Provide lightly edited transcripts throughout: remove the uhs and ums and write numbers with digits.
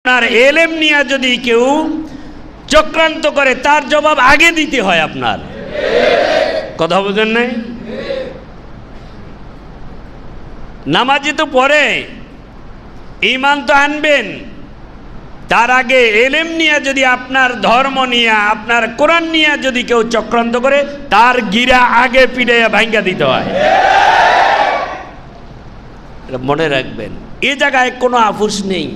আপনার এলেম নিয়ে যদি কেউ চক্রান্ত করে তার জবাব আগে দিতে হয় আপনার। কথা বুঝেন নাই? নামাজি তো পরে, ঈমান তো আনবেন, তার আগে এলেম নিয়ে যদি আপনার ধর্ম নিয়ে আপনার কোরআন নিয়ে যদি কেউ চক্রান্ত করে তার গিরা আগে পিড়াইয়া ভাঙ্গা দিতে হয়। এটা মনে রাখবেন, এ জায়গায় কোনো আফুস নেই।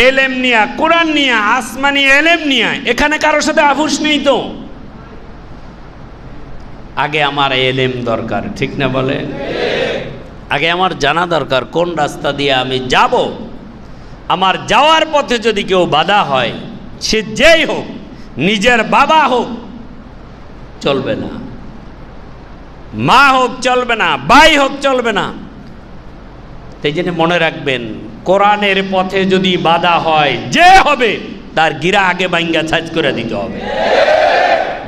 এলেম নিয়া, কোরআন নিয়া, আসমানি এলেম নিয়া এখানে কারোর সাথে আফুস নেই। তো আগে আমার এলেম দরকার, ঠিক না বলে? আগে আমার জানা দরকার কোন রাস্তা দিয়ে আমি যাব। আমার যাওয়ার পথে যদি কেউ বাধা হয়, সে যেই হোক, নিজের বাবা হোক চলবে না, মা হোক চলবে না, ভাই হোক চলবে না। তাই জন্য মনে রাখবেন, কোরআনের পথে যদি বাধা হয়, যে হবে তার গিরা আগে ভাঙ্গা ছাজ করে দিতে হবে।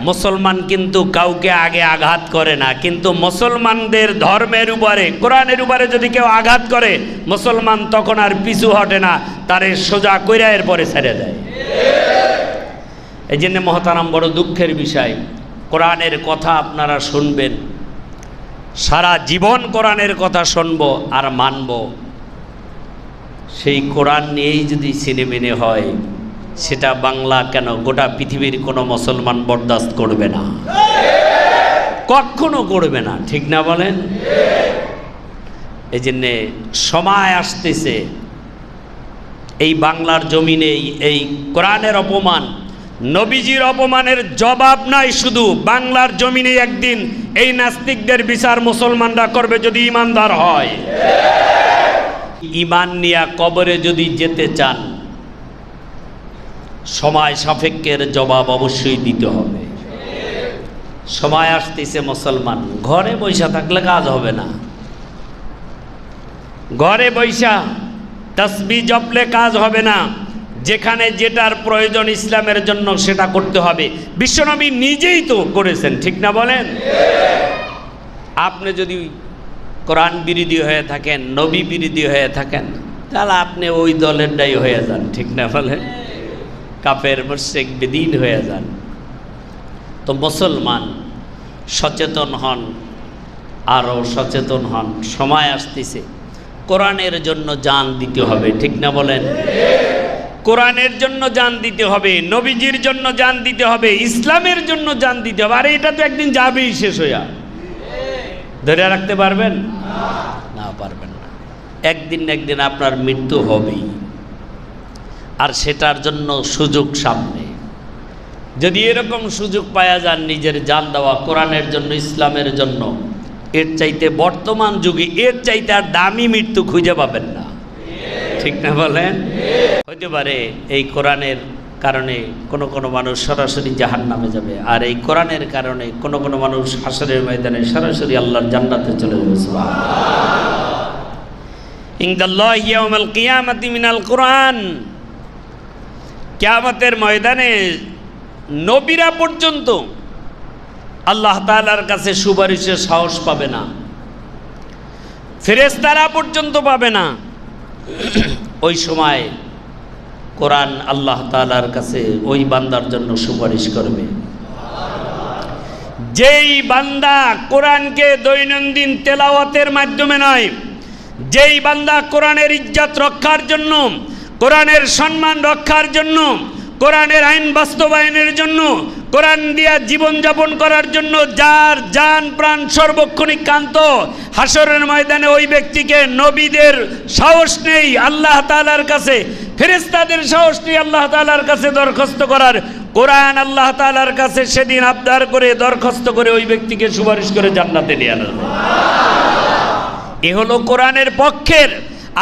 মুসলমান কিন্তু কাউকে আগে আঘাত করে না, কিন্তু মুসলমানদের ধর্মের উপরে, কোরআনের উপরে যদি কেউ আঘাত করে, মুসলমান তখন আর পিছু হটে না, তারে সোজা কইরা এরপরে ছেড়ে দেয়। এই জন্য মহতারাম, বড় দুঃখের বিষয়, কোরআনের কথা আপনারা শুনবেন, সারা জীবন কোরআনের কথা শুনবো আর মানব, সেই কোরআন নিয়েই যদি ছিনেমিনে হয়, সেটা বাংলা কেন গোটা পৃথিবীর কোনো মুসলমান বরদাস্ত করবে না, কখনো করবে না, ঠিক না বলেন? এই জন্যে সময় আসতেছে, এই বাংলার জমিনে এই কোরআনের অপমান, নবীজির অপমানের জবাব নাই। শুধু বাংলার জমিনে একদিন এই নাস্তিকদের বিচার মুসলমানরা করবে যদি ইমানদার হয়। ইমান নিয়া কবরে যদি যেতে চান, সময় সাপেক্ষের জবাব অবশ্যই দিতে হবে। সময় আসতেছে মুসলমান, ঘরে বৈশা থাকলে কাজ হবে না, ঘরে বৈশা তাসবিহ জপলে কাজ হবে না। যেখানে যেটার প্রয়োজন ইসলামের জন্য সেটা করতে হবে। বিশ্বনবী নিজেই তো করেছেন, ঠিক না বলেন? আপনি যদি কোরআন বিরোধী হয়ে থাকেন, নবী বিরোধী হয়ে থাকেন, তাহলে আপনি ওই দলেরটাই হয়ে যান, ঠিক না বলেন? কাফের মুশরিক বেদিন হয়ে যান। তো মুসলমান সচেতন হন, আরও সচেতন হন। সময় আসতেছে, কোরআনের জন্য জান দিতে হবে, ঠিক না বলেন? কোরআনের জন্য জান দিতে হবে, নবীজির জন্য জান দিতে হবে, ইসলামের জন্য জান দিতে হবে। আর এটা তো একদিন যাবেই, শেষ হইয়া। ধরে রাখতে পারবেন? না, পারবেন না। একদিন না একদিন আপনার মৃত্যু হবেই, আর সেটার জন্য সুযোগ সামনে। যদি এরকম সুযোগ পাওয়া যান নিজের জান দেওয়া কোরআনের জন্য, ইসলামের জন্য, এর চাইতে বর্তমান যুগে এর চাইতে আর দামি মৃত্যু খুঁজে পাবেন না, ঠিক না বলেন? হইতে পারে এই কোরআনের কারণে কোনো মানুষ সরাসরি জাহান্নামে যাবে, আর এই কোরআনের কারণে কোনো মানুষ হাসরের ময়দানে সরাসরি আল্লাহর জান্নাতে চলে যাবে। ইনদাল্লাহি ইয়াউমাল কিয়ামাতি মিনাল কোরআন। কিয়ামতের ময়দানে নবীরা পর্যন্ত আল্লাহ তাআলার কাছে সুপারিশের সাহস পাবে না, ফেরেশতারা পর্যন্ত পাবে না। ওই সময় কোরআন আল্লাহ তাআলার কাছে ওই বান্দার জন্য সুপারিশ করবে। যেই বান্দা কোরআনকে দৈনন্দিন তেলাওয়াতের মাধ্যমে নয়, যেই বান্দা কোরআনের ইজ্জত রক্ষার জন্য, কোরআনের সম্মান রক্ষার জন্য, কোরআনের আইন বাস্তবায়নের জন্য, কোরআন দিয়া জীবনযাপন করার জন্য যার জান প্রাণ সর্বক্ষণিক কান্ত, হাসরের ময়দানে ওই ব্যক্তিকে নবীদের সাহস নেই আল্লাহ তাআলার কাছে, ফেরেশতাদের সাহস নেই আল্লাহ তাআলার কাছে দরখাস্ত করার। কোরআন আল্লাহ তাআলার কাছে সেদিন আবদার করে, দরখাস্ত করে ওই ব্যক্তিকে সুপারিশ করে জান্নাতে নিয়ে আনা হবে। এ হলো কোরআনের পক্ষের।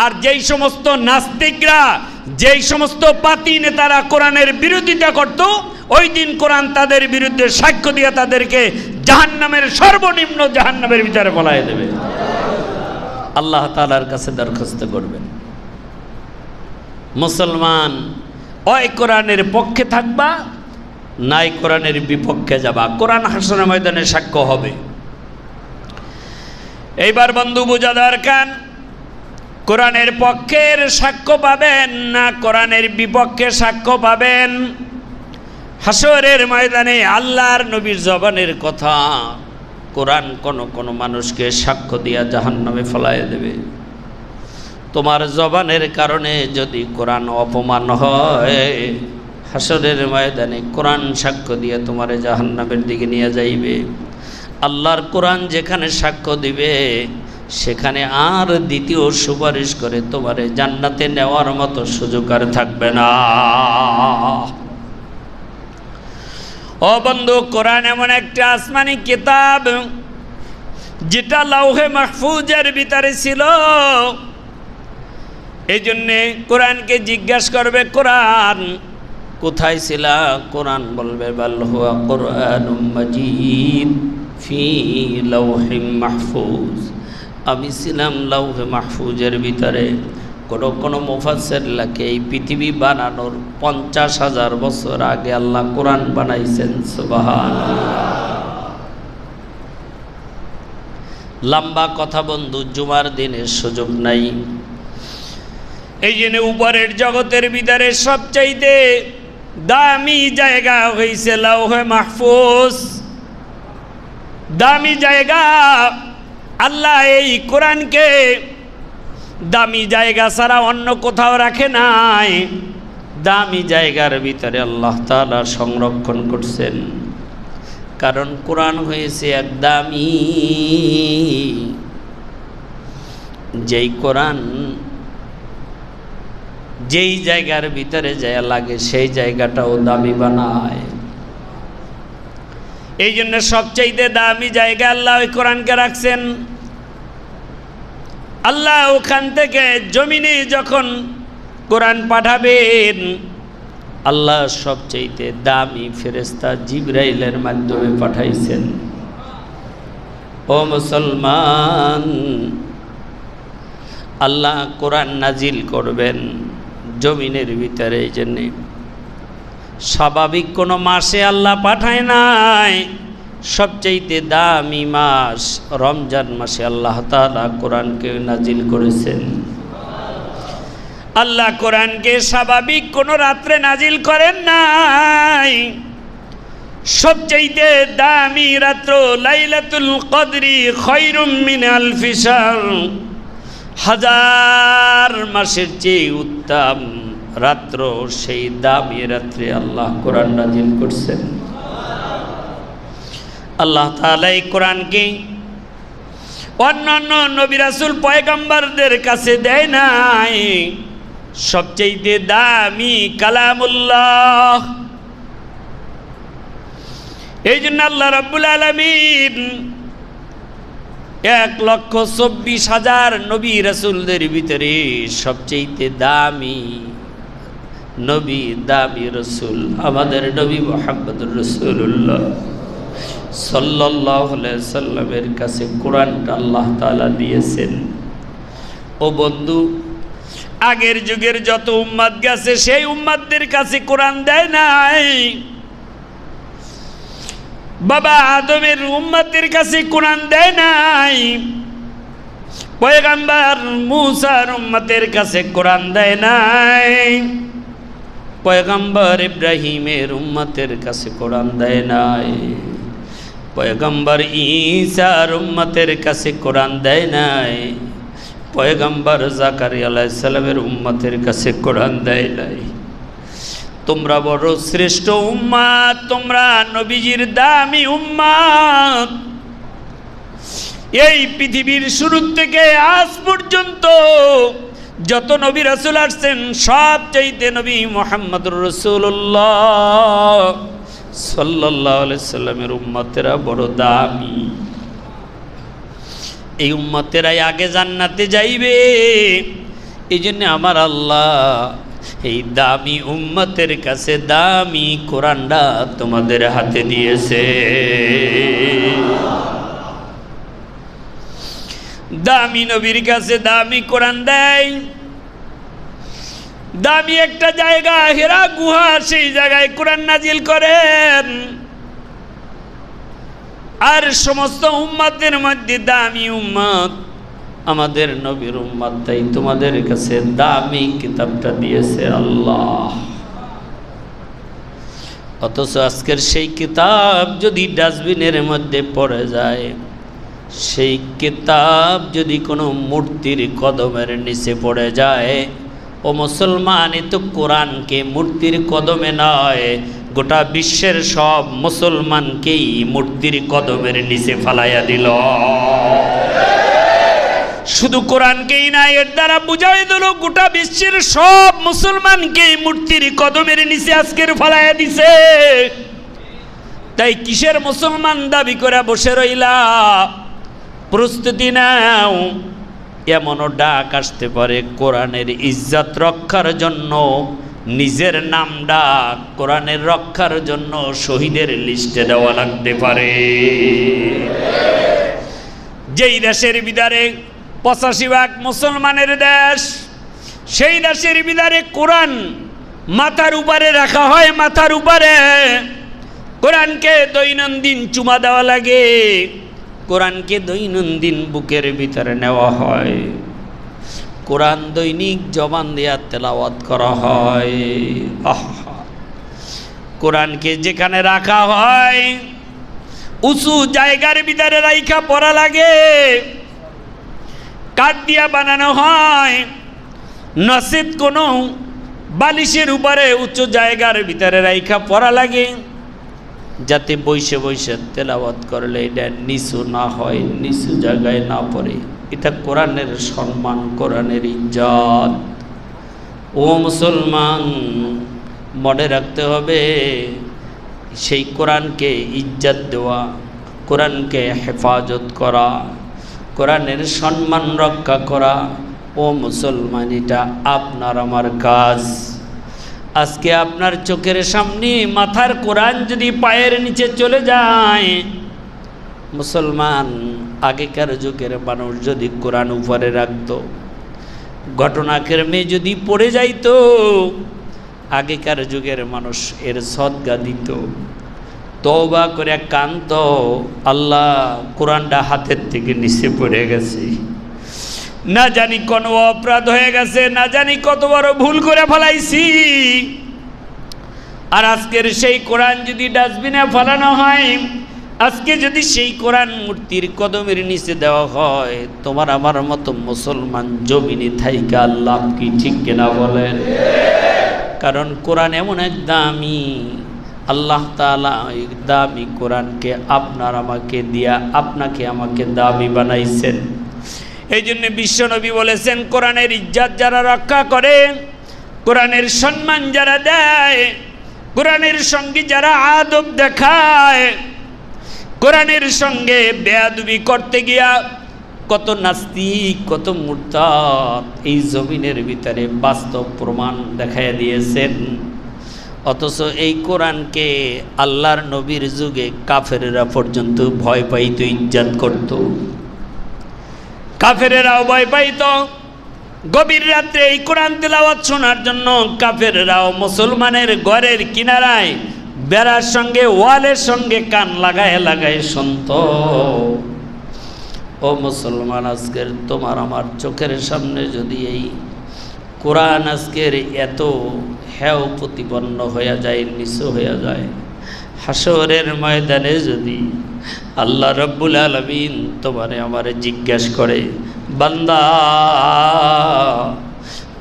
আর যেই সমস্ত নাস্তিকরা, যেই সমস্ত পাতি নেতারা কোরআনের বিরোধিতা করত, ওই দিন কোরআন তাদের বিরুদ্ধে সাক্ষ্য দিয়ে তাদেরকে জাহান্নামের, সর্বনিম্ন জাহান্নামের ভিতরে ফেলায় দেবে। আল্লাহ তাআলার কাছে দরখাস্ত করবেন। মুসলমান ওই কোরআনের পক্ষে থাকবা, নাই কোরআনের বিপক্ষে যাবা। কোরআন হাসরের ময়দানে সাক্ষ্য হবে। এইবার বন্ধু বোঝা দরকার, কোরআনের পক্ষের সাক্ষ্য পাবেন না কোরআনের বিপক্ষে সাক্ষ্য পাবেন? হাসরের ময়দানে আল্লাহর নবীর জবানের কথা কোরআন কোন মানুষকে সাক্ষ্য দিয়া জাহান্নামে ফেলাইয়া দেবে। তোমার জবানের কারণে যদি কোরআন অপমান হয়, হাসরের ময়দানে কোরআন সাক্ষ্য দিয়ে তোমারে জাহান্নামের দিকে নিয়ে যাইবে। আল্লাহর কোরআন যেখানে সাক্ষ্য দিবে সেখানে আর দ্বিতীয় সুপারিশ করে তোমারে জান্নাতে নেওয়ার মতো সুযোগ আর থাকবে না। ও বন্ধু, কোরআন এমন একটা আসমানি কিতাব যেটা লাউহে মাহফুজের ভিতরে ছিল। এই জন্যে কোরআনকে জিজ্ঞাসা করবে, কোরআন কোথায় ছিল? কোরআন বলবে বাল হুয়া কুরআনুম মাজিদ ফি লাউহিম মাহফুজ। আমি ছিলাম লাউহে মাহফুজের ভিতরে। কোনো মুফাসসির লেখে এই পৃথিবী বানানোর 50,000 বছর আগে আল্লাহ কোরআন বানাইছেন। সুবহানাল্লাহ। লম্বা কথা বন্ধু, জুমার দিনের সুযোগ নাই। এই জন্য উপরের জগতের ভিতরে সবচাইতে দামি জায়গা হয়েছে লাউহে মাহফুজ। দামি জায়গা। আল্লাহ এই কোরআনকে দামি জায়গা ছাড়া অন্য কোথাও রাখে নাই। দামি জায়গার ভিতরে আল্লাহ তাআলা সংরক্ষণ করছেন। কারণ কোরআন হয়েছে এক দামি, যেই কোরআন যেই জায়গার ভিতরে যায় লাগে সেই জায়গাটাও দামি বানায়। এই জন্য সবচাইতে দামি জায়গা আল্লাহ ওই কোরআনকে রাখছেন। আল্লাহ ওখান থেকে জমিনে যখন কোরআন পাঠাবেন, আল্লাহ সবচাইতে দামি ফেরেশতা জিবরাইলের মাধ্যমে পাঠাইছেন। ও মুসলমান, আল্লাহ কোরআন নাজিল করবেন জমিনের ভিতরে। এই জন্যে স্বাভাবিক কোনো মাসে আল্লাহ পাঠায় নাই। সবচাইতে দামি মাস রমজান মাসে আল্লাহ তাআলা কোরআনকে নাজিল করেছেন। আল্লাহ কোরআনকে স্বাভাবিক কোনো রাত্রে নাজিল করেন নাই। সবচাইতে দামি রাত্র লাইলাতুল কদরি খায়রুম মিন আলফি শাহর। 1000 মাসের চেয়ে উত্তম রাত্র, সেই দামি রাত্রে আল্লাহ কোরআন নাজিল করছেন। আল্লাহ তাআলা এই কোরআনকে অন্যান্য নবী রাসূল পয়গম্বরদের কাছে দেয় নাই। সবচেয়ে দামি কালামুল্লাহ। এই জন্য আল্লাহ রাব্বুল আলামিন 1,24,000 নবী রাসূলদের ভিতরে সবচেয়ে দামি নবী, দামি রসুল আমাদের নবী মুহাম্মদুর রাসূলুল্লাহ সাল্লাল্লাহু আলাইহি সাল্লামের কাছে কোরআনটা আল্লাহ তাআলা দিয়েছেন। ও বন্ধু, আগের যুগের যত উম্মত গেছে সেই উম্মতদের কাছে কোরআন দেয় নাই। বাবা আদমের উম্মতের কাছে কোরআন দেয় নাই। পয়গম্বর মূসার উম্মতের কাছে কোরআন দেয় নাই। পয়গম্বর ইব্রাহিমের উম্মতের কাছে কোরআন দেয় নাই। পয়গম্বর ঈসার উম্মতের কাছে কোরআন দেয় নাই। পয়গম্বর জাকারিয়া আলাইহিস সালামের উম্মতের কাছে কোরআন দেয় নাই। তোমরা বড় শ্রেষ্ঠ উম্মত, তোমরা নবীজির দামি উম্মত। এই পৃথিবীর শুরু থেকে আজ পর্যন্ত যত নবী রাসূল আসছেন সবচাইতে নবী মুহাম্মদুর রাসূলুল্লাহ সাল্লাল্লাহু আলাইহি সাল্লামের উম্মতেরা বড় দামি। এই উম্মতেরাই আগে জান্নাতে যাইবে। এই জন্য আমার আল্লাহ এই দামি উম্মতের কাছে দামি কোরআনটা তোমাদের হাতে দিয়েছে। দামি নবীর কাছে দামি কোরআন দেয়। দামি একটা জায়গা হেরা গুহা, সেই জায়গায় কোরআন নাজিল করেন। আর সমস্ত উম্মতের মধ্যে দামি উম্মত আমাদের নবীর উম্মত তাই তোমাদের কাছে দামি কিতাবটা দিয়েছে আল্লাহ। অথচ আজকের সেই কিতাব যদি ডাস্টবিনের মধ্যে পড়ে যায়, সেই কিতাব যদি কোনো মূর্তির কদমের নিচে পড়ে যায়, ও মুসলমান, এ তো কোরআনকে মূর্তির কদমে নয়, গোটা বিশ্বের সব মুসলমানকেই মূর্তির কদমের নিচে ফালাইয়া দিল। শুধু কোরআনকেই না, এর দ্বারা বুঝাই দিল গোটা বিশ্বের সব মুসলমানকে মূর্তির কদমের নিচে আজকের ফালাইয়া দিছে। তাই কিসের মুসলমান দাবি করে বসে রইলা? প্রস্তুতি নাও, এমনও ডাক আসতে পারে কোরআনের ইজ্জত রক্ষার জন্য নিজের নামটা কোরআনের রক্ষার জন্য শহীদের লিস্টে দেওয়া লাগতে পারে। যেই দেশের বিদারে 85 মুসলমানের দেশ, সেই দেশের বিদারে কোরআন মাথার উপরে রাখা হয়, মাথার উপরে কোরআনকে দৈনন্দিন চুমা দেওয়া লাগে, কোরআনকে দৈনন্দিন বুকের ভিতরে নেওয়া হয়, কোরআন দৈনিক জবান দিয়া তেলাওয়াত করা হয়। কোরআনকে যেখানে রাখা হয় উঁচু জায়গার ভিতরে রাইখা পড়া লাগে, কাঠ দিয়া বানানো হয়, নসিদ কোনো বালিশের উপরে উঁচু জায়গার ভিতরে রাইখা পড়া লাগে, যাতে বইসে বইসে তেলাওয়াত করলে এটা নিচু না হয়, নিচু জায়গায় না পড়ে। এটা কোরআনের সম্মান, কোরআনের ইজ্জত। ও মুসলমান, মনে রাখতে হবে সেই কোরআনকে ইজ্জত দেওয়া, কোরআনকে হেফাজত করা, কোরআনের সম্মান রক্ষা করা। ও মুসলমান, এটা আপনার আমার কাজ। আজকে আপনার চোখের সামনে মাথার কোরআন যদি পায়ের নিচে চলে যায়, মুসলমান, আগেকার যুগের মানুষ যদি কোরআন উপরে রাখত, ঘটনাক্রমে যদি পড়ে যাইতো, আগেকার যুগের মানুষ এর সদকা দিত, তওবা করে কান্ত, আল্লাহ কোরআনটা হাতের থেকে নিচে পড়ে গেছে, না জানি কোন অপরাধ হয়ে গেছে, না জানি কত বড় ভুল করে ফেলাইছি। আর আজকের সেই কোরআন যদি ডাস্টবিনে ফেলানো হয়, আজকে যদি সেই কোরআন মূর্তির কদমের নিচে দেওয়া হয়, তোমার আমার মতো মুসলমান জমিনে থাইকা লাভ কি? ঠিক কিনা বলেন? কারণ কোরআন এমন এক দামি, আল্লাহ তাআলা এই দামি কোরআনকে আপনার আমাকে দিয়া আপনাকে আমাকে দামি বানাইছেন। এই জন্য বিশ্বনবী বলেছেন, কোরআনের ইজ্জত যারা রক্ষা করে, কোরআনের সম্মান যারা দেয়, কোরআনের সঙ্গে যারা আদব দেখায়, কোরআনের সঙ্গে বেয়াদবি করতে গিয়া কত নাস্তিক, কত মুরতাদ এই জমিনের ভিতরে বাস্তব প্রমাণ দেখাইয়া দিয়েছেন। অথচ এই কোরআনকে আল্লাহর নবীর যুগে কাফেরেরা পর্যন্ত ভয় পাইত, ইজ্জত করত। কাফেরেরাও ভয় পাইত। গভীর রাত্রে এই কোরআন তেলাওয়াত শোনার জন্য কাফেররাও মুসলমানের ঘরের কিনারায় বেড়ার সঙ্গে ওয়ালের সঙ্গে কান লাগায় লাগায় শুনত। ও মুসলমান, আজকের তোমার আমার চোখের সামনে যদি এই কোরআন আজকের এত হেয় প্রতিপন্ন হয়ে যায়, নিচু হয়ে যায়, হাসরের ময়দানে যদি আল্লাহ রব্বুল আলামিন তোমারে আমারে জিজ্ঞাসা করে, বান্দা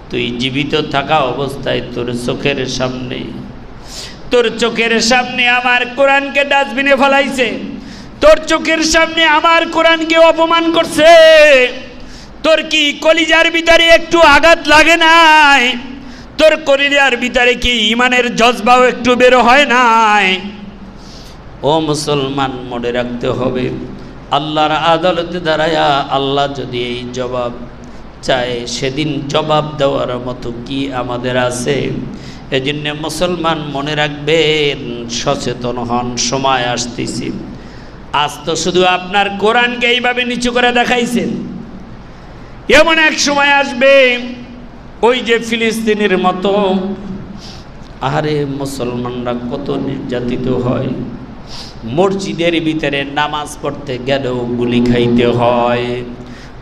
তুই জীবিত থাকা অবস্থায় তোর চোখের সামনে আমার কোরআনকে ডাস্টবিনে ফেলাইছে, তোর চোখের সামনে আমার কোরআনকে অপমান করছে, তোর কি কলিজার ভিতরে একটু আঘাত লাগে নাই? তোর কলিজার ভিতরে কি ইমানের জজবাও একটু বের হয় নাই? ও মুসলমান, মনে রাখতে হবে, আল্লাহর আদালতে দাঁড়ায়া আল্লাহ যদি এই জবাব চায়, সেদিন জবাব দেওয়ার মতো কি আমাদের আছে? এজন্য মুসলমান মনে রাখবেন, সচেতন হন, সময় আসতেছে। আজ তো শুধু আপনার কোরআনকে এইভাবে নিচু করে দেখাইছেন, এমন এক সময় আসবে ওই যে ফিলিস্তিনের মতো, আরে মুসলমানরা কত নির্যাতিত হয়, মসজিদের ভিতরে নামাজ পড়তে গেলেও গুলি খাইতে হয়,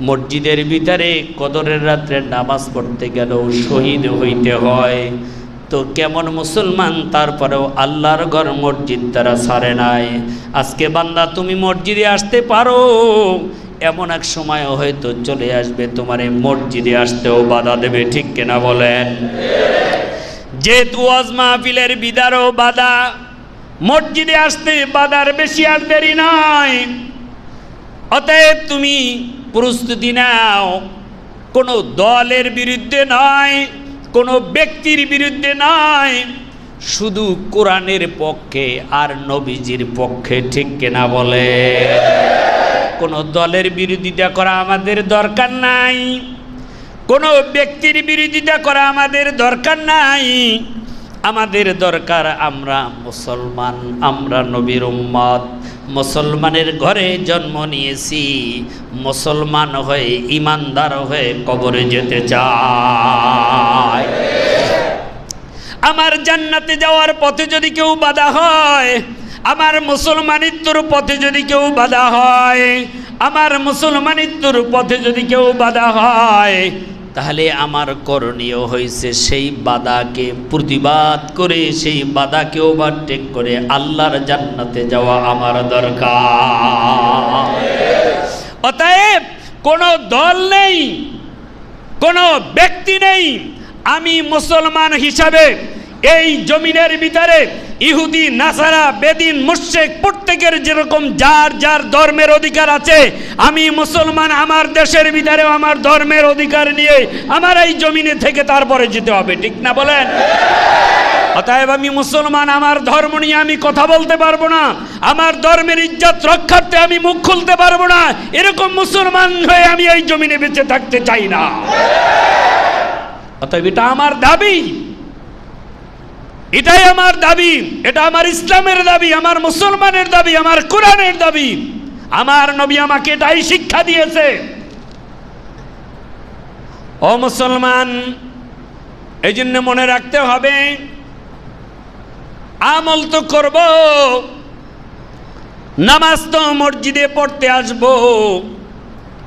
মসজিদের ভিতরে কদরের রাত্রে নামাজ পড়তে গেলেও শহীদ হইতে হয়। তো কেমন মুসলমান তারপরেও আল্লাহর ঘর মসজিদ তারা ছাড়ে নাই। আজকে বান্দা তুমি মসজিদে আসতে পারো, এমন এক সময় হয়তো চলে আসবে তোমার এই মসজিদে আসতেও বাধা দেবে, ঠিক কিনা বলেন? যেহেতু ওয়াজ মাহফিলের বিদারও বাধা, মসজিদে আসতে বাধার বেশি আর দেরি নাই। অতএব তুমি প্রস্তুতি নাও, কোনো দলের বিরুদ্ধে নয়, কোনো ব্যক্তির বিরুদ্ধে নয়, শুধু কোরআনের পক্ষে আর নবীজির পক্ষে, ঠিক কিনা বলে? কোনো দলের বিরোধিতা করা আমাদের দরকার নাই, কোনো ব্যক্তির বিরোধিতা করা আমাদের দরকার নাই। আমাদের দরকার আমরা মুসলমান, আমরা নবীর উম্মত, মুসলমানের ঘরে জন্ম নিয়েছি, মুসলমান হয়ে ইমানদার হয়ে কবরে যেতে চাই। আমার জান্নাতে যাওয়ার পথে যদি কেউ বাধা হয়, আমার মুসলমানিত্বর পথে যদি কেউ বাধা হয়, আমার মুসলমানিত্বর পথে যদি কেউ বাধা হয়, তাহলে আমার করণীয় হয়েছে সেই বাধাকে প্রতিবাদ করে, সেই বাধাকে ওভারটেক করে আল্লাহর জান্নাতে যাওয়া আমার দরকার। অতএব কোনো দল নেই, কোনো ব্যক্তি নেই, আমি মুসলমান হিসাবে এই জমিনের ভিতরে ইহুদি, নাসারা, বেদিন, মুশরিক প্রত্যেকের যেরকম যার যার ধর্মের অধিকার আছে, আমি মুসলমান আমার দেশের ভিতরে আমার ধর্মের অধিকার নিয়ে আমার এই জমিনে থেকে তারপরে যেতে হবে, ঠিক না বলেন? অতএব আমি মুসলমান, আমার ধর্ম নিয়ে আমি কথা বলতে পারবো না, আমার ধর্মের ইজ্জত রক্ষার্থে আমি মুখ খুলতে পারবো না, এরকম মুসলমান হয়ে আমি এই জমিনে বেঁচে থাকতে চাই না। অতএব এটা আমার দাবি, এটাই আমার দাবি, এটা আমার ইসলামের দাবি, আমার মুসলমানের দাবি, আমার কোরআনের দাবি। আমার নবী আমাকে এটাই শিক্ষা দিয়েছে। ও মুসলমান, এই জন্য মনে রাখতে হবে, আমল তো করব, নামাজ তো মসজিদে পড়তে আসব,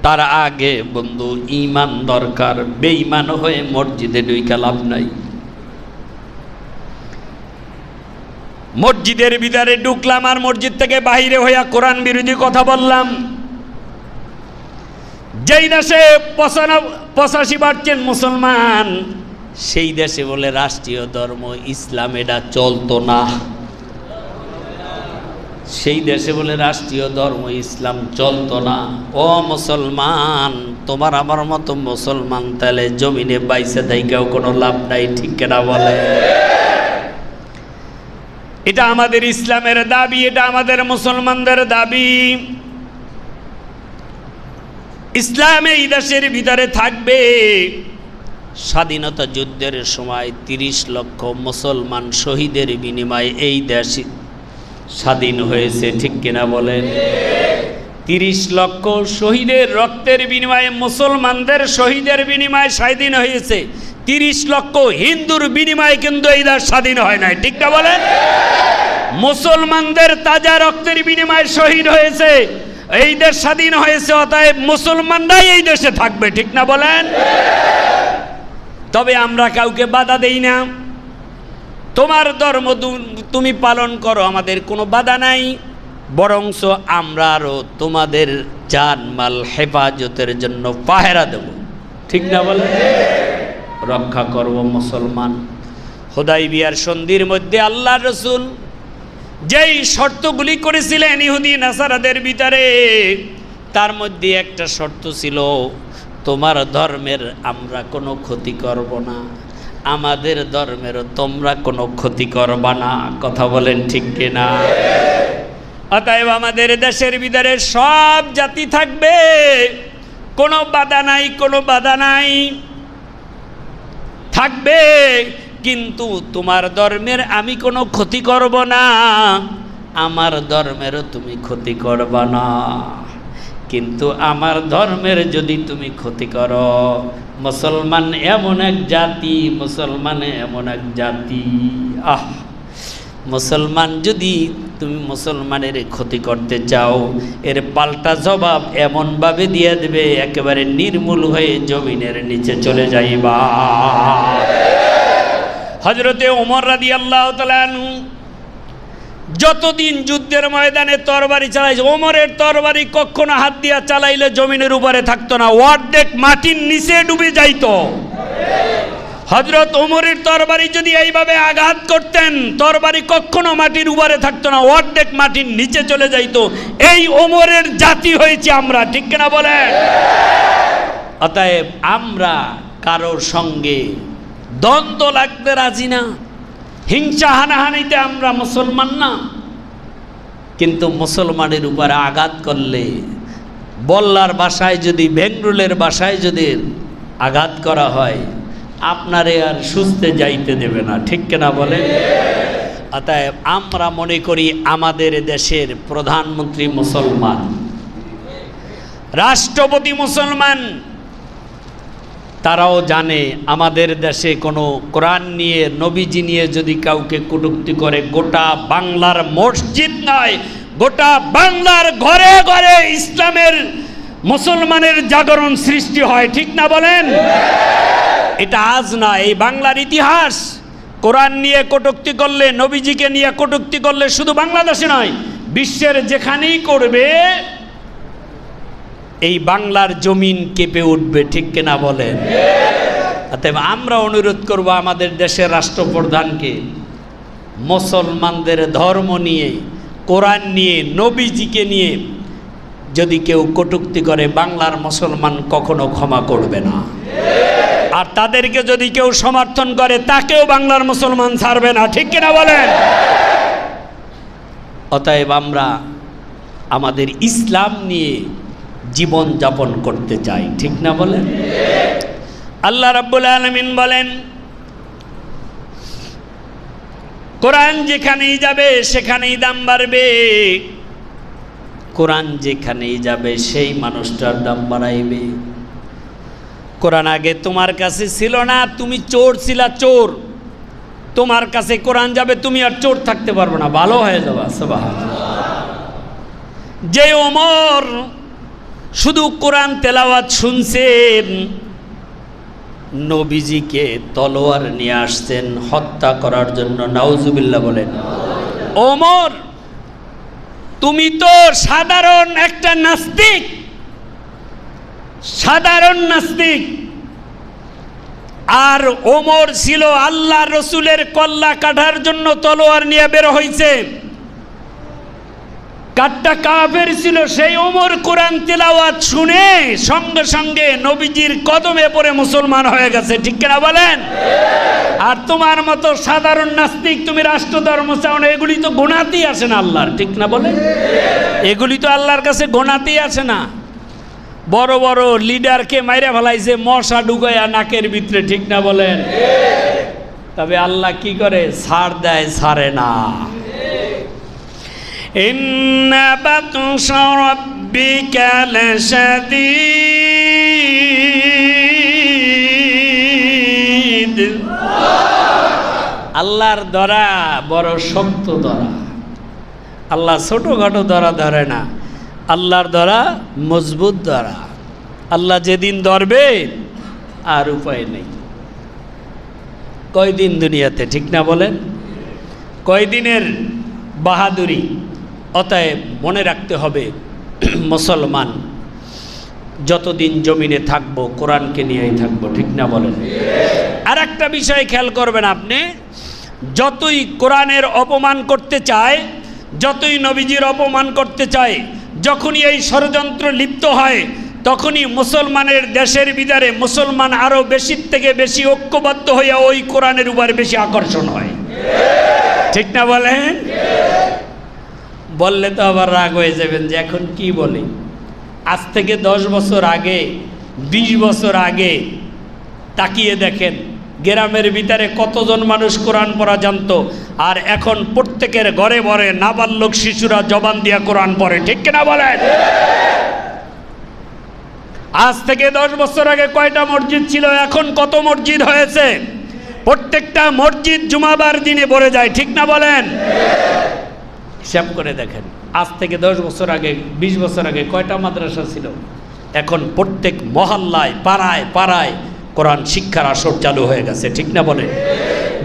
তার আগে বন্ধু ঈমান দরকার। বেঈমান হয়ে মসজিদে ঢুইকা লাভ নাই। মসজিদের ভিতরে ঢুকলাম আর মসজিদ থেকে বাহিরে হইয়া কোরআন বিরোধী কথা বললাম। যেই দেশে 85% মুসলমান, সেই দেশে বলে রাষ্ট্রীয় ধর্ম ইসলাম, এটা চলতো না। সেই দেশে বলে রাষ্ট্রীয় ধর্ম ইসলাম চলতো না। ও মুসলমান, তোমার আমার মতো মুসলমান তাহলে জমিনে বাইসে থাইকাও কোনো লাভ নাই, ঠিক কিনা বলে? এটা আমাদের ইসলামের দাবি, এটা আমাদের মুসলমানদের দাবি। ইসলাম এই দেশের ভিতরে থাকবে। স্বাধীনতা যুদ্ধের সময় 30 লক্ষ মুসলমান শহীদের বিনিময়ে এই দেশ স্বাধীন হয়েছে, ঠিক কিনা বলেন? 30 লক্ষ শহীদের রক্তের বিনিময়ে, মুসলমানদের শহীদের বিনিময়ে স্বাধীন হয়েছে। 30 লক্ষ হিন্দুর বিনিময়ে কিন্তু এই দেশ স্বাধীন হয় নাই, ঠিক না বলেন? মুসলমানদের তাজা রক্তের বিনিময়ে শহীদ হয়েছে, এই দেশ স্বাধীন হয়েছে। অতএব মুসলমানরাই এই দেশে থাকবে, ঠিক না বলেন? তবে আমরা কাউকে বাধা দেই না। তোমার ধর্ম তুমি পালন করো, আমাদের কোনো বাধা নাই। বরংস আমরা আরো তোমাদের জানমাল হেফাজতের জন্য পাহারা দেব, ঠিক না বলে? রক্ষা করব মুসলমান। হুদাইবিয়ার সন্ধির মধ্যে আল্লাহর রাসূল যেই শর্তগুলি করেছিলেন ইহুদি নাসারাদের ভিতরে, তার মধ্যে একটা শর্ত ছিল, তোমার ধর্মের আমরা কোনো ক্ষতি করব না, আমাদের ধর্মেরও তোমরা কোনো ক্ষতি করবা না। কথা বলেন ঠিক কিনা? অতএব আমাদের দেশের ভিতরে সব জাতি থাকবে, কোনো বাধা নাই, কোনো বাধা নাই, থাকবে। কিন্তু তোমার ধর্মের আমি কোনো ক্ষতি করব না, আমার ধর্মেরও তুমি ক্ষতি করবা না। কিন্তু আমার ধর্মের যদি তুমি ক্ষতি করো, মুসলমান এমন এক জাতি, মুসলমান এমন এক জাতি, মুসলমান যদি তুমি মুসলমানের ক্ষতি করতে চাও, এর পাল্টা জবাব এমনভাবে দিয়ে দেবে একেবারে নির্মূল হয়ে জমিনের নিচে চলে যাইবা। হযরতে ওমর রাদিয়াল্লাহু তাআলা আনহু যতদিন যুদ্ধের ময়দানে তরবারি চালাইছে, ওমরের তরবারি কখনো হাত দিয়া চালাইলে জমিনের উপরে থাকতো না, অর্ধেক মাটির নিচে ডুবে যাইতো। হযরত ওমরের তরবারি যদি এইভাবে আঘাত করতেন, তরবারি কখনো মাটির উপরে থাকতো না, অর্ধেক মাটির নিচে চলে যাইতো। এই ওমরের জাতি হয়েছে আমরা, ঠিক কিনা বলেন? অতএব আমরা কারোর সঙ্গে দ্বন্দ্ব লাগতে রাজি না, হিংসা হানাহানিতে আমরা মুসলমান না। কিন্তু মুসলমানের উপরে আঘাত করলে, বল্লার ভাষায় যদি, বেঙ্গলের ভাষায় যদি আঘাত করা হয়, আপনারে আর সুস্থে যাইতে দেবে না, ঠিক কিনা বলেন? অতএব আমরা মনে করি আমাদের দেশের প্রধানমন্ত্রী মুসলমান, রাষ্ট্রপতি মুসলমান, তারাও জানে আমাদের দেশে কোনো কোরআন নিয়ে, নবীজি নিয়ে যদি কাউকে কটূক্তি করে, গোটা বাংলার মসজিদ নয়, গোটা বাংলার ঘরে ঘরে ইসলামের, মুসলমানের জাগরণ সৃষ্টি হয়, ঠিক না বলেন? এটা আজ না, এই বাংলার ইতিহাস। কোরআন নিয়ে কটূক্তি করলে, নবীজিকে নিয়ে কটূক্তি করলে শুধু বাংলাদেশে নয়, বিশ্বের যেখানেই করবে এই বাংলার জমিন কেঁপে উঠবে, ঠিক কিনা বলেন? অতএব আমরা অনুরোধ করব আমাদের দেশের রাষ্ট্রপ্রধানকে, মুসলমানদের ধর্ম নিয়ে, কোরআন নিয়ে, নবীজিকে নিয়ে যদি কেউ কটূক্তি করে, বাংলার মুসলমান কখনো ক্ষমা করবে না। আর তাদেরকে যদি কেউ সমর্থন করে, তাকেও বাংলার মুসলমান ছাড়বে না, ঠিক কিনা বলেন? অতএব আমরা আমাদের ইসলাম নিয়ে জীবন যাপন করতে চাই, ঠিক না বলেন? আল্লাহ রাব্বুল আলামিন বলেন, কোরআন যেখানেই যাবে সেখানেই দাম বাড়বে, কোরআন যেখানেই যাবে সেই মানুষটার দাম বাড়াইবে। কোরআন আগে তোমার কাছে ছিল না, তুমি চোর ছিলা, চোর, তোমার কাছে কোরআন যাবে, তুমি আর চোর থাকতে পারবে না, ভালো হয়ে যাবে। সুবহানাল্লাহ। যে ওমর শুধু কোরআন তেলাওয়াত শুনছেন, নবীজিকে তলোয়ার নিয়ে আসছেন হত্যা করার জন্য, নাউজুবিল্লাহ বলেন। ওমর, তুমি তো সাধারণ একটা নাস্তিক, সাধারণ নাস্তিক, আর ওমর ছিল আল্লাহ রসুলের কল্লা কাটার জন্য তলোয়ার নিয়ে বের হয়েছে। কাটটা কাফের ছিল, সেই ওমর কোরআন তেলাওয়াত শুনে সঙ্গে সঙ্গে নবীজির কদমে পড়ে মুসলমান হয়ে গেছে, ঠিক কিনা বলেন? আর তোমার মতো সাধারণ নাস্তিক, তুমি রাষ্ট্র ধর্ম চাও না, এগুলি তো গোনাতেই আসে না আল্লাহর, ঠিক না বলেন? এগুলি তো আল্লাহর কাছে গোনাতেই আসে না। বড় বড় লিডারকে মাইরা ফেলাইছে মশা ঢুকাইয়া নাকের ভিতরে, ঠিক না বলেন? তবে আল্লাহ কি করে? ছাড় দেয়, ছাড়ে না। ইন্না বাতশা রাব্বিকা লাশাদীদ। আল্লাহর ধরা বড় শক্ত ধরা। আল্লাহ ছোটখাটো ধরা ধরে না, আল্লাহর ধরা মজবুত ধরা। আল্লাহ যেদিন ধরবে আর উপায় নেই। কয়দিন দুনিয়াতে, ঠিক না বলেন? কয়দিনের বাহাদুরি। অতএব মনে রাখতে হবে, মুসলমান যতদিন জমিনে থাকবো কোরআনকে নিয়েই থাকবো, ঠিক না বলেন? আর একটা বিষয় খেয়াল করবেন আপনি, যতই কোরআনের অপমান করতে চায়, যতই নবীজির অপমান করতে চায়, যখনই এই ষড়যন্ত্র লিপ্ত হয়, তখনই মুসলমানের দেশের ভিতরে মুসলমান আরো বেশির থেকে বেশি ঐক্যবদ্ধ হইয়া ওই কোরআনের উপর বেশি আকর্ষণ হয়, ঠিক না বলেন? বললে তো আবার রাগ হয়ে যাবেন যে এখন কি বলি। আজ থেকে 10 বছর আগে, 20 বছর আগে তাকিয়ে দেখেন, গ্রামের ভিতরে কতজন মানুষ কোরআন পড়া জানতো, আর এখন প্রত্যেকের ঘরে ঘরে নাবালক শিশুরা জবান দিয়া কোরআন পড়ে, ঠিক কিনা বলেন? আজ থেকে 10 বছর আগে কয়টা মসজিদ ছিল, এখন কত মসজিদ হয়েছে। প্রত্যেকটা মসজিদ জুমাবার দিনে ভরে যায়, ঠিক না বলেন? হিসাব করে দেখেন, আজ থেকে 10 বছর আগে 20 বছর আগে কয়টা মাদ্রাসা ছিল? এখন প্রত্যেক মহল্লায় পাড়ায় পাড়ায় কোরআন শিক্ষার আসর চালু হয়ে গেছে, ঠিক না বলে?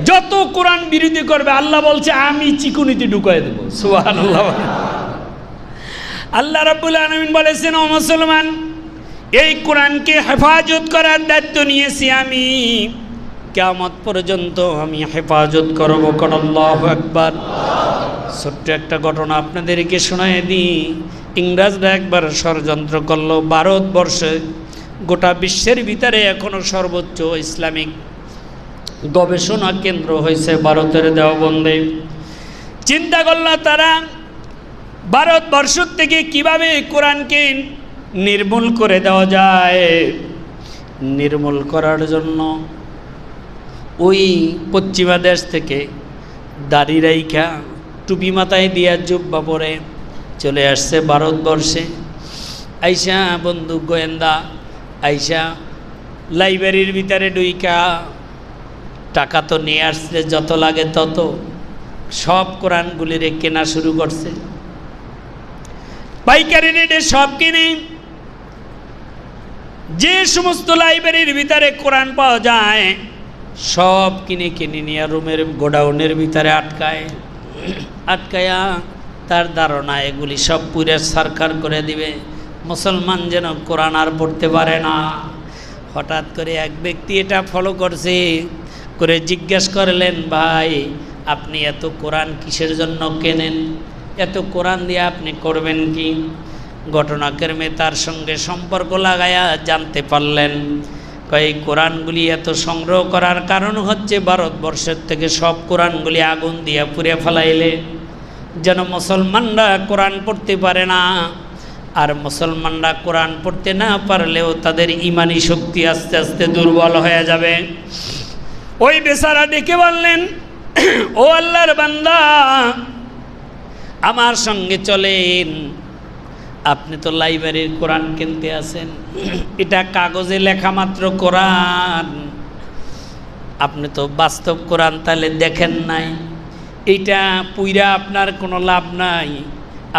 যত কোরআন বিরোধী করবে আল্লাহ বলছে আমি চিকুনিতে ঢুকাই দেবো। সুবহানাল্লাহ। আল্লাহ রাব্বুল আলামিন বলেছেন, ও মুসলমান, এই কোরআনকে হেফাজত করার দায়িত্ব নিয়েছি আমি, কিয়ামত পর্যন্ত আমি হেফাজত করব। আল্লাহু আকবার। ছোট্ট একটা ঘটনা আপনাদেরকে শোনায় দিই। ইংরেজরা একবার ষড়যন্ত্র করলো ভারতবর্ষে, গোটা বিশ্বের ভিতরে এখনো সর্বোচ্চ ইসলামিক গবেষণা কেন্দ্র হয়েছে ভারতের দেওবন্দে। চিন্তা করল তারা ভারতবর্ষ থেকে কিভাবে কোরআনকে নির্মূল করে দেওয়া যায়। নির্মূল করার জন্য ওই পশ্চিমা দেশ থেকে দাড়ি রাইখা টুপি মাথায় দিয়া জুব্বা পরে চলে আসছে ভারতবর্ষে। আইসা বন্দুক গোয়েন্দা আইসা লাইব্রেরির ভিতরে ডুইকা টাকা তো নিয়ে আসছে, যত লাগে তত, সব কোরআনগুলিরে কেনা শুরু করছে। পাইকারি রেটে সব কিনে, যে সমস্ত লাইব্রেরির ভিতরে কোরআন পাওয়া যায় সব কিনে কিনে নিয়ে রুমের গোডাউনের ভিতরে আটকায়া তার ধারণা এগুলি সব পুরে সরকার করে দিবে, মুসলমান যেন কোরআন আর পড়তে পারে না। হঠাৎ করে এক ব্যক্তি এটা ফলো করছে, করে জিজ্ঞেস করলেন, ভাই আপনি এত কোরআন কিসের জন্য কেনেন? এত কোরআন দিয়ে আপনি করবেন কি? ঘটনাক্রমে তার সঙ্গে সম্পর্ক লাগায়া জানতে পারলেন, কই কোরআনগুলি এত সংগ্রহ করার কারণ হচ্ছে ভারতবর্ষের থেকে সব কোরআনগুলি আগুন দিয়া পুড়ে ফেলাইলে যেন মুসলমানরা কোরআন পড়তে পারে না। আর মুসলমানরা কোরআন পড়তে না পারলেও তাদের ইমানি শক্তি আস্তে আস্তে দুর্বল হয়ে যাবে। ওই বেচারা ডেকে বললেন, ও আল্লাহর বান্দা, আমার সঙ্গে চলেন। আপনি তো লাইব্রেরির কোরআন কিনতে আছেন, এটা কাগজে লেখা মাত্র কোরআন, আপনি তো বাস্তব কোরআন তাহলে দেখেন নাই। এইটা পুইরা আপনার কোনো লাভ নাই।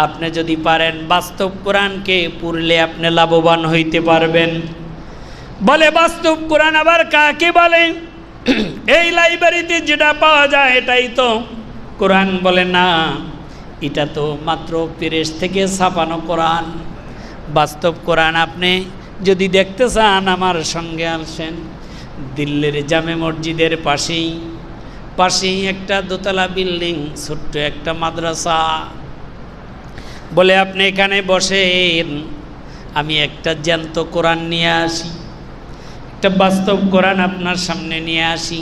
আপনি যদি পারেন বাস্তব কোরআনকে পড়লে আপনি লাভবান হইতে পারবেন। বলে বাস্তব কোরআন আবার কাকে বলে? এই লাইব্রেরিতে যেটা পাওয়া যায় এটাই তো কোরআন। বলে না, এটা তো মাত্র প্রেস থেকে ছাপানো কোরআন। বাস্তব কোরআন আপনি যদি দেখতে চান আমার সঙ্গে আসেন। দিল্লির জামে মসজিদের পাশেই একটা দোতলা বিল্ডিং, ছোট্ট একটা মাদ্রাসা। বলে আপনি এখানে বসেন, আমি একটা জ্যান্ত কোরআন নিয়ে আসি, একটা বাস্তব কোরআন আপনার সামনে নিয়ে আসি।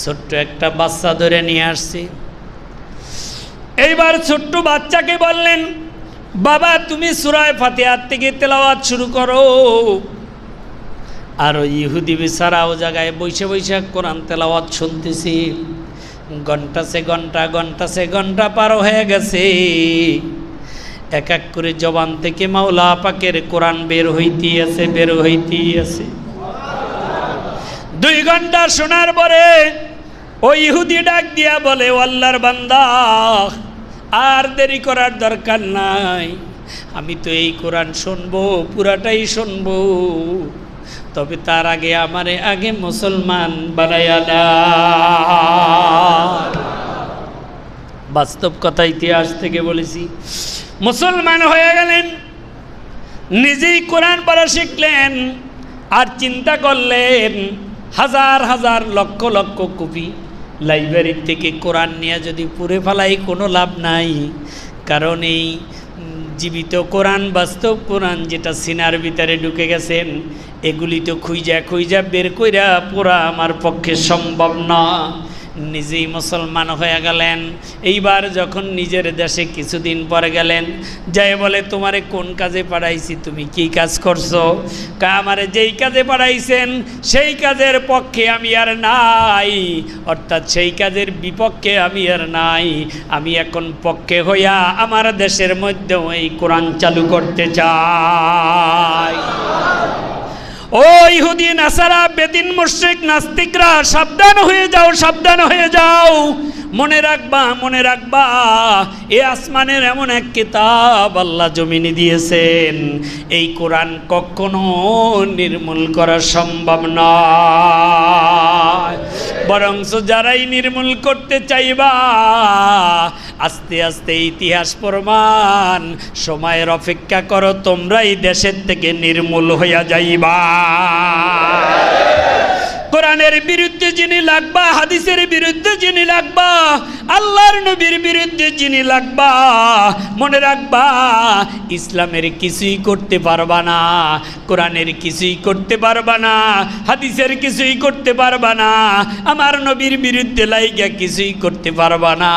ছোট্ট একটা বাচ্চা ধরে নিয়ে আসছি। এইবার ছোট্ট বাচ্চাকে বললেন, বাবা তুমি সূরা ফাতিহা থেকে তেলাওয়াত শুরু করো। আর ইহুদি বেচারা ও জায়গায় বসে বসে কোরআন তেলাওয়াত শুনতেছি। ঘন্টা সে ঘন্টা পার হয়ে গেছে। এক এক করে জবান থেকে মাওলা পাকের কোরআন বের হইতেই আছে। 2 ঘন্টা শোনার পরে ওই ইহুদি ডাক দিয়া বলে, ও আল্লাহর বান্দা, আর দেরি করার দরকার নাই, আমি তো এই কোরআন শুনবো, পুরাটাই শুনবো, তবে তার আগে আমারে আগে মুসলমান বানায়া দাও। বাস্তব কথা ইতিহাস থেকে বলেছি। মুসলমান হয়ে গেলেন, নিজেই কোরআন পড়া শিখলেন। আর চিন্তা করলেন, হাজার হাজার লক্ষ লক্ষ কপি লাইব্রেরি থেকে কোরআন নিয়ে যদি পুড়ে ফেলাই কোনো লাভ নাই। কারণ এই জীবিত কোরআন, বাস্তব কোরআন যেটা সিনার ভিতরে ঢুকে গেছেন, এগুলি তো খুঁজা বের কইরা পড়া আমার পক্ষে সম্ভব না। নিজেই মুসলমান হয়ে গেলেন। এইবার যখন নিজের দেশে কিছুদিন পরে গেলেন, যাই বলে, তোমারে কোন কাজে পাঠাইছি, তুমি কি কাজ করছো? আমারে যেই কাজে পাঠাইছেন সেই কাজের পক্ষে আমি আর নাই, অর্থাৎ সেই কাজের বিপক্ষে আমি আর নাই। আমি এখন পক্ষে হইয়া আমার দেশের মধ্যেও এই কোরআন চালু করতে চাই। ও ইহুদি নাসারা, বেদিন, মুশরিক, নাস্তিকরা, সাবধান হয়ে যাও। মনে রাখবা এ আসমানের এমন এক কিতাব আল্লাহ জমিনে দিয়েছেন, এই কোরআন কখনো নির্মূল করা সম্ভব নয়। বরং যারাই নির্মূল করতে চাইবা, আস্তে আস্তে ইতিহাস প্রমাণ, সময়ের অপেক্ষা করো, তোমরাই দেশের থেকে নির্মূল হইয়া যাইবা। কোরআনের বিরুদ্ধে যিনি লাগবা, হাদিসের বিরুদ্ধে যিনি লাগবা, আল্লাহর নবীর বিরুদ্ধে যিনি লাগবা, মনে রাখবা ইসলামের কিছুই করতে পারবা না, কোরআনের কিছুই করতে পারবা না, হাদিসের কিছুই করতে পারবা না, আমার নবীর বিরুদ্ধে লাইগা কিছুই করতে পারবা না।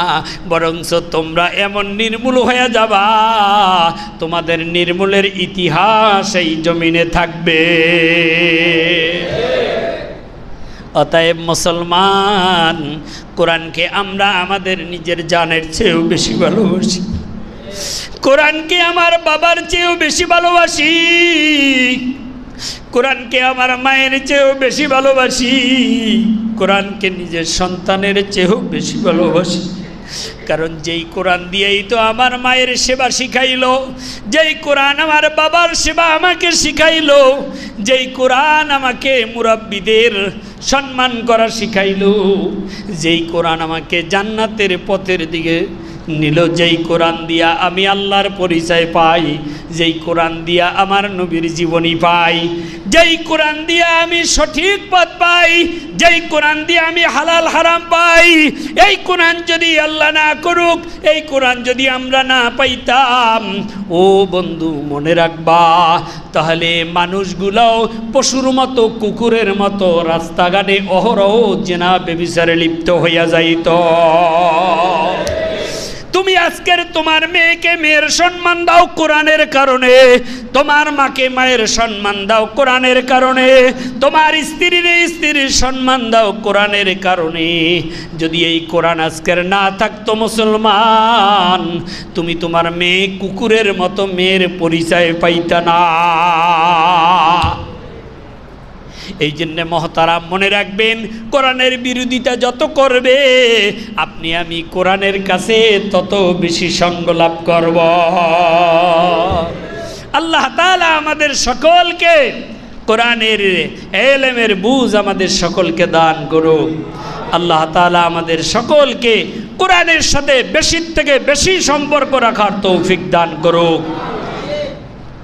বরঞ্চ তোমরা এমন নির্মূল হয়ে যাবা, তোমাদের নির্মূলের ইতিহাস এই জমিনে থাকবে। অতএব মুসলমান, কোরআনকে আমরা আমাদের নিজের জানের চেয়েও বেশি ভালোবাসি, কোরআনকে আমার বাবার চেয়েও বেশি ভালোবাসি, কোরআনকে আমার মায়ের চেয়েও বেশি ভালোবাসি, কোরআনকে নিজের সন্তানের চেয়েও বেশি ভালোবাসি। কারণ যেই কোরআন দিয়েই তো আমার মায়ের সেবা শিখাইলো, যেই কোরআন আমার বাবার সেবা আমাকে শিখাইলো, যেই কোরআন আমাকে মুরাব্বিদের সম্মান করা শিখাইলো, যেই কোরআন আমাকে জান্নাতের পথের দিকে নিল, যেই কোরআন দিয়া আমি আল্লাহর পরিচয় পাই, যেই কোরআন দিয়া আমার নবীর জীবনী পাই, যেই কোরআন দিয়া আমি সঠিক পথ পাই, যেই কোরআন দিয়া আমি হালাল হারাম পাই, এই কোরআন যদি আল্লাহ না করুক, এই কোরআন যদি আমরা না পাইতাম, ও বন্ধু মনে রাখবা, তাহলে মানুষগুলাও পশুর মতো, কুকুরের মতো রাস্তাঘাটে অহরহ জেনা ব্যভিচারে লিপ্ত হইয়া যাইত। তুমি আজকের তোমার মেয়েকে মেয়ের সম্মান দাও কোরআনের কারণে, তোমার মাকে মায়ের সম্মান দাও কোরআনের কারণে, তোমার স্ত্রীর স্ত্রীর সম্মান দাও কোরআনের কারণে। যদি এই কোরআন আজকের না থাকতো মুসলমান, তুমি তোমার মেয়ে কুকুরের মতো মেয়ের পরিচয় পাইতা না। এই জন্য মহতারাম মনে রাখবেন, কোরআনের বিরোধিতা যত করবে আপনি আমি কোরআনের কাছে তত বেশি সঙ্গ লাভ করব। আল্লাহ তাআলা আমাদের সকলকে কোরআনের ইলমের বুঝ আমাদের সকলকে দান করুক। আল্লাহ তাআলা আমাদের সকলকে কোরআনের সাথে বেশি থেকে বেশি সম্পর্ক রাখার তৌফিক দান করুক।